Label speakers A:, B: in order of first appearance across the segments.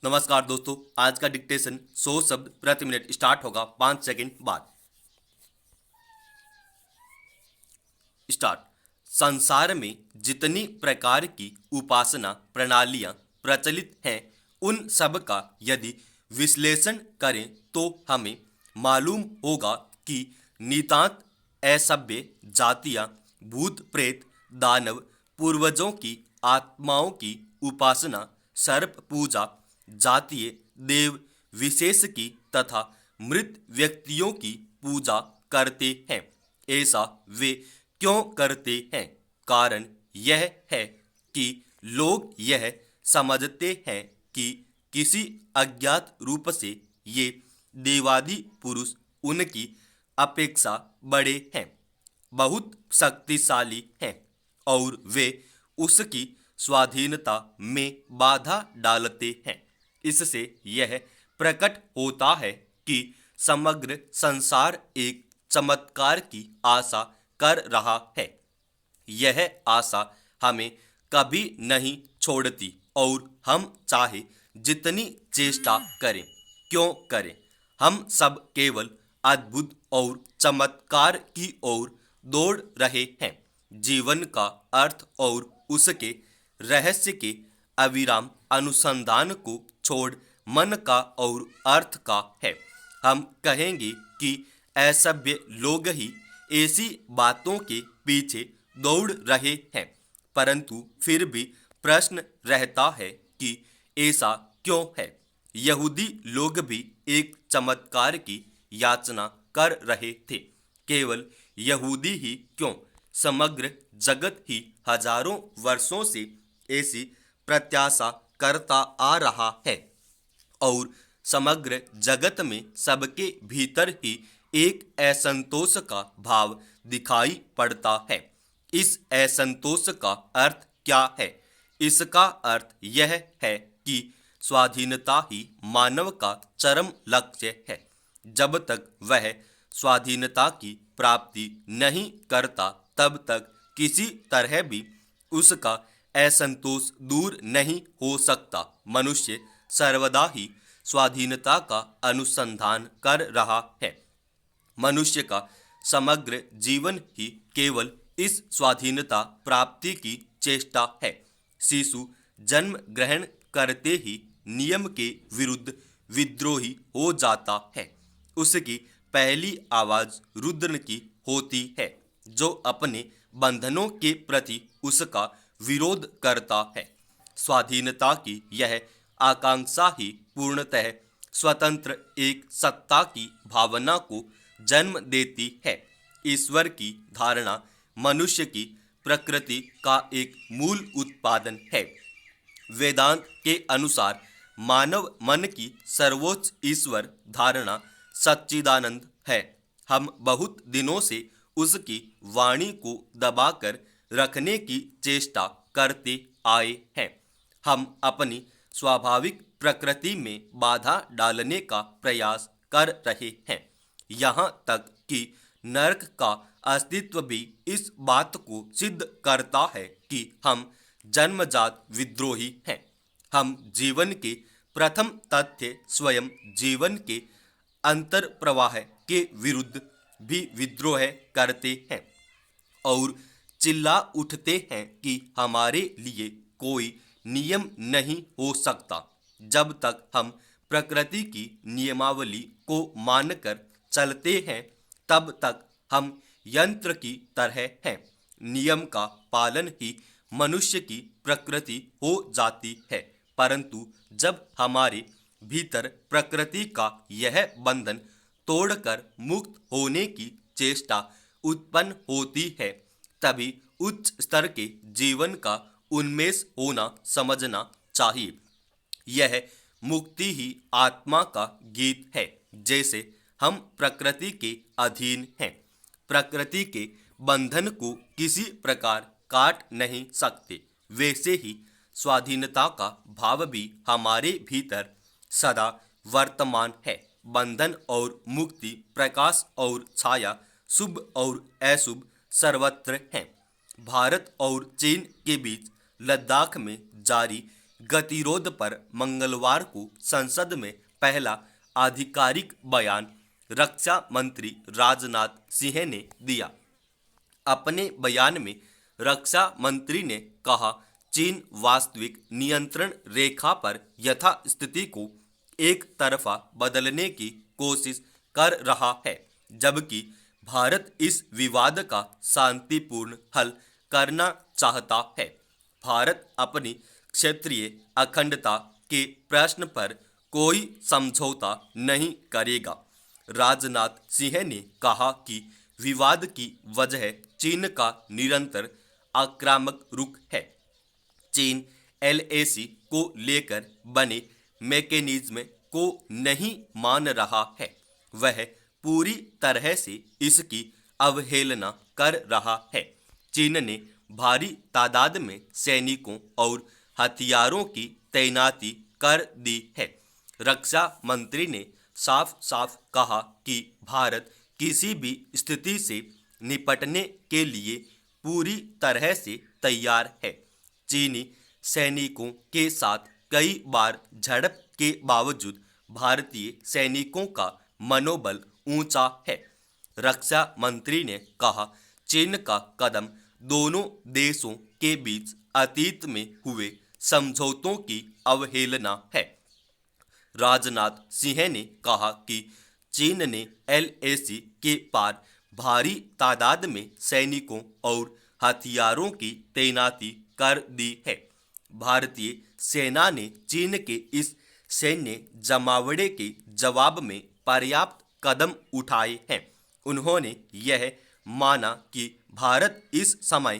A: नमस्कार दोस्तों, आज का डिक्टेशन 100 शब्द प्रति मिनट स्टार्ट होगा 5 सेकंड बाद। स्टार्ट। संसार में जितनी प्रकार की उपासना प्रणालियां प्रचलित हैं, उन सब का यदि विश्लेषण करें तो हमें मालूम होगा कि नितांत असभ्य जातियां भूत प्रेत दानव पूर्वजों की आत्माओं की उपासना, सर्प पूजा, जातीय देव विशेष की तथा मृत व्यक्तियों की पूजा करते हैं। ऐसा वे क्यों करते हैं? कारण यह है कि लोग यह समझते हैं कि किसी अज्ञात रूप से ये देवादि पुरुष उनकी अपेक्षा बड़े हैं, बहुत शक्तिशाली हैं और वे उसकी स्वाधीनता में बाधा डालते हैं। इससे यह प्रकट होता है कि समग्र संसार एक चमत्कार की आशा कर रहा है। यह आशा हमें कभी नहीं छोड़ती और हम चाहे जितनी चेष्टा करें क्यों करें, हम सब केवल अद्भुत और चमत्कार की ओर दौड़ रहे हैं। जीवन का अर्थ और उसके रहस्य के अविराम अनुसंधान को छोड़ मन का और अर्थ का है। हम कहेंगे कि असभ्य लोग ही ऐसी बातों के पीछे दौड़ रहे हैं, परंतु फिर भी प्रश्न रहता है कि ऐसा क्यों है? यहूदी लोग भी एक चमत्कार की याचना कर रहे थे। केवल यहूदी ही क्यों, समग्र जगत ही हजारों वर्षों से ऐसी प्रत्याशा करता आ रहा है और समग्र जगत में सबके भीतर ही एक असंतोष का भाव दिखाई पड़ता है। इस असंतोष का अर्थ क्या है? इसका अर्थ यह है कि स्वाधीनता ही मानव का चरम लक्ष्य है। जब तक वह स्वाधीनता की प्राप्ति नहीं करता, तब तक किसी तरह भी उसका असंतोष दूर नहीं हो सकता। मनुष्य सर्वदा ही स्वाधीनता का अनुसंधान कर रहा है। मनुष्य का समग्र जीवन ही केवल इस स्वाधीनता प्राप्ति की चेष्टा है। शिशु जन्म ग्रहण करते ही नियम के विरुद्ध विद्रोही हो जाता है। उसकी पहली आवाज रुद्र की होती है, जो अपने बंधनों के प्रति उसका विरोध करता है। स्वाधीनता की यह आकांक्षा ही पूर्णतः स्वतंत्र एक सत्ता की भावना को जन्म देती है। ईश्वर की धारणा मनुष्य की प्रकृति का एक मूल उत्पादन है। वेदांत के अनुसार मानव मन की सर्वोच्च ईश्वर धारणा सच्चिदानंद है। हम बहुत दिनों से उसकी वाणी को दबाकर रखने की चेष्टा करते आए हैं। हम अपनी स्वाभाविक प्रकृति में बाधा डालने का प्रयास कर रहे हैं, यहाँ तक कि नरक का अस्तित्व भी इस बात को सिद्ध करता है कि हम जन्मजात विद्रोही हैं। हम जीवन के प्रथम तथ्य स्वयं जीवन के अंतर प्रवाह के विरुद्ध भी विद्रोह करते हैं और चिल्ला उठते हैं कि हमारे लिए कोई नियम नहीं हो सकता। जब तक हम प्रकृति की नियमावली को मानकर चलते हैं, तब तक हम यंत्र की तरह हैं। नियम का पालन ही मनुष्य की प्रकृति हो जाती है, परंतु जब हमारे भीतर प्रकृति का यह बंधन तोड़कर मुक्त होने की चेष्टा उत्पन्न होती है, तभी उच्च स्तर के जीवन का उन्मेष होना समझना चाहिए। यह मुक्ति ही आत्मा का गीत है। जैसे हम प्रकृति के अधीन हैं, प्रकृति के बंधन को किसी प्रकार काट नहीं सकते, वैसे ही स्वाधीनता का भाव भी हमारे भीतर सदा वर्तमान है। बंधन और मुक्ति, प्रकाश और छाया, शुभ और अशुभ सर्वत्र हैं। भारत और चीन के बीच लद्दाख में जारी गतिरोध पर मंगलवार को संसद में पहला आधिकारिक बयान रक्षा मंत्री राजनाथ सिंह ने दिया। अपने बयान में रक्षा मंत्री ने कहा, चीन वास्तविक नियंत्रण रेखा पर यथास्थिति को एक तरफा बदलने की कोशिश कर रहा है, जबकि भारत इस विवाद का शांतिपूर्ण हल करना चाहता है। भारत अपनी क्षेत्रीय अखंडता के प्रश्न पर कोई समझौता नहीं करेगा। राजनाथ सिंह ने कहा कि विवाद की वजह चीन का निरंतर आक्रामक रुख है। चीन एलएसी को लेकर बने मैकेनिज्म को नहीं मान रहा है, वह पूरी तरह से इसकी अवहेलना कर रहा है। चीन ने भारी तादाद में सैनिकों और हथियारों की तैनाती कर दी है। रक्षा मंत्री ने साफ साफ कहा कि भारत किसी भी स्थिति से निपटने के लिए पूरी तरह से तैयार है। चीनी सैनिकों के साथ कई बार झड़प के बावजूद भारतीय सैनिकों का मनोबल ऊंचा है। रक्षा मंत्री ने कहा, चीन का कदम दोनों देशों के बीच अतीत में हुए समझौतों की अवहेलना है। राजनाथ सिंह ने कहा कि चीन ने एलएसी के पार भारी तादाद में सैनिकों और हथियारों की तैनाती कर दी है। भारतीय सेना ने चीन के इस सैन्य जमावड़े के जवाब में पर्याप्त कदम उठाए हैं। उन्होंने यह माना कि भारत इस समय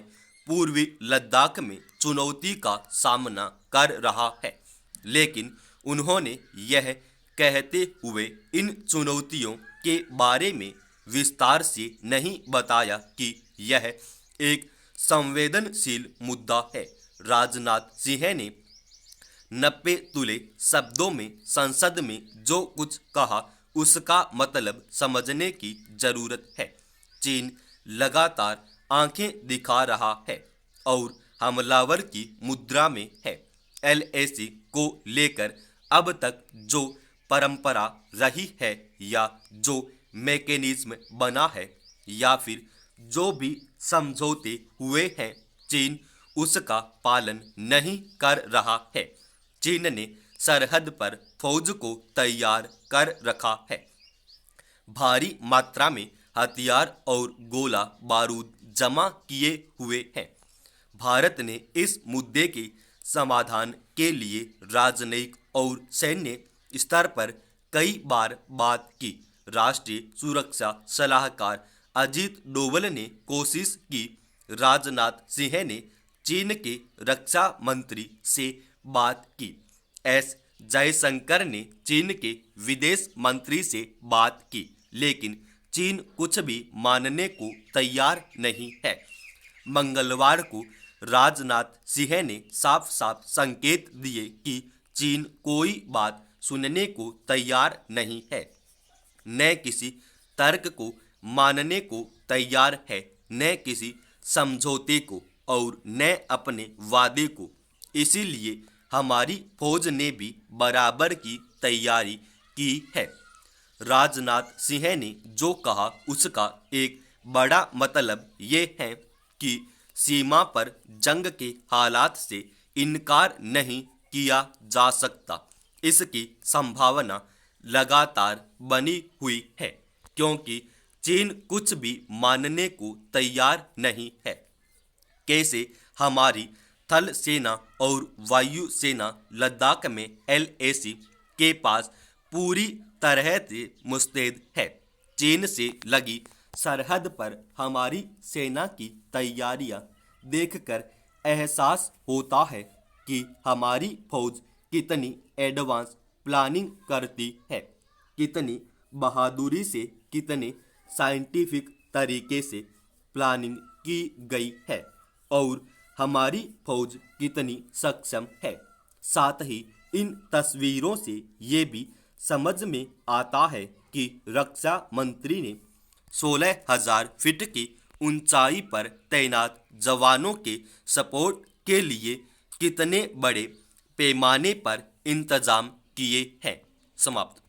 A: पूर्वी लद्दाख में चुनौती का सामना कर रहा है, लेकिन उन्होंने यह कहते हुए इन चुनौतियों के बारे में विस्तार से नहीं बताया कि यह एक संवेदनशील मुद्दा है। राजनाथ सिंह ने 90 तुले शब्दों में संसद में जो कुछ कहा उसका मतलब समझने की जरूरत है। चीन लगातार आंखें दिखा रहा है और हमलावर की मुद्रा में है। एलएसी को लेकर अब तक जो परंपरा रही है या जो मैकेनिज्म बना है या फिर जो भी समझौते हुए हैं, चीन उसका पालन नहीं कर रहा है। चीन ने सरहद पर फौज को तैयार कर रखा है, भारी मात्रा में हथियार और गोला बारूद जमा किए हुए हैं। भारत ने इस मुद्दे के समाधान के लिए राजनयिक और सैन्य स्तर पर कई बार बात की। राष्ट्रीय सुरक्षा सलाहकार अजीत डोवल ने कोशिश की। राजनाथ सिंह ने चीन के रक्षा मंत्री से बात की। एस जयशंकर ने चीन के विदेश मंत्री से बात की, लेकिन चीन कुछ भी मानने को तैयार नहीं है। मंगलवार को राजनाथ सिंह ने साफ साफ संकेत दिए कि चीन कोई बात सुनने को तैयार नहीं है, न किसी तर्क को मानने को तैयार है, न किसी समझौते को और न अपने वादे को। इसीलिए हमारी फौज ने भी बराबर की तैयारी की है। राजनाथ सिंह ने जो कहा उसका एक बड़ा मतलब ये है कि सीमा पर जंग के हालात से इनकार नहीं किया जा सकता। इसकी संभावना लगातार बनी हुई है, क्योंकि चीन कुछ भी मानने को तैयार नहीं है। कैसे हमारी थल सेना और वायु सेना लद्दाख में एलएसी के पास पूरी तरह से मुस्तैद है। चीन से लगी सरहद पर हमारी सेना की तैयारियां देखकर एहसास होता है कि हमारी फौज कितनी एडवांस प्लानिंग करती है, कितनी बहादुरी से, कितने साइंटिफिक तरीके से प्लानिंग की गई है और हमारी फौज कितनी सक्षम है। साथ ही इन तस्वीरों से ये भी समझ में आता है कि रक्षा मंत्री ने 16,000 फीट की ऊंचाई पर तैनात जवानों के सपोर्ट के लिए कितने बड़े पैमाने पर इंतजाम किए हैं। समाप्त।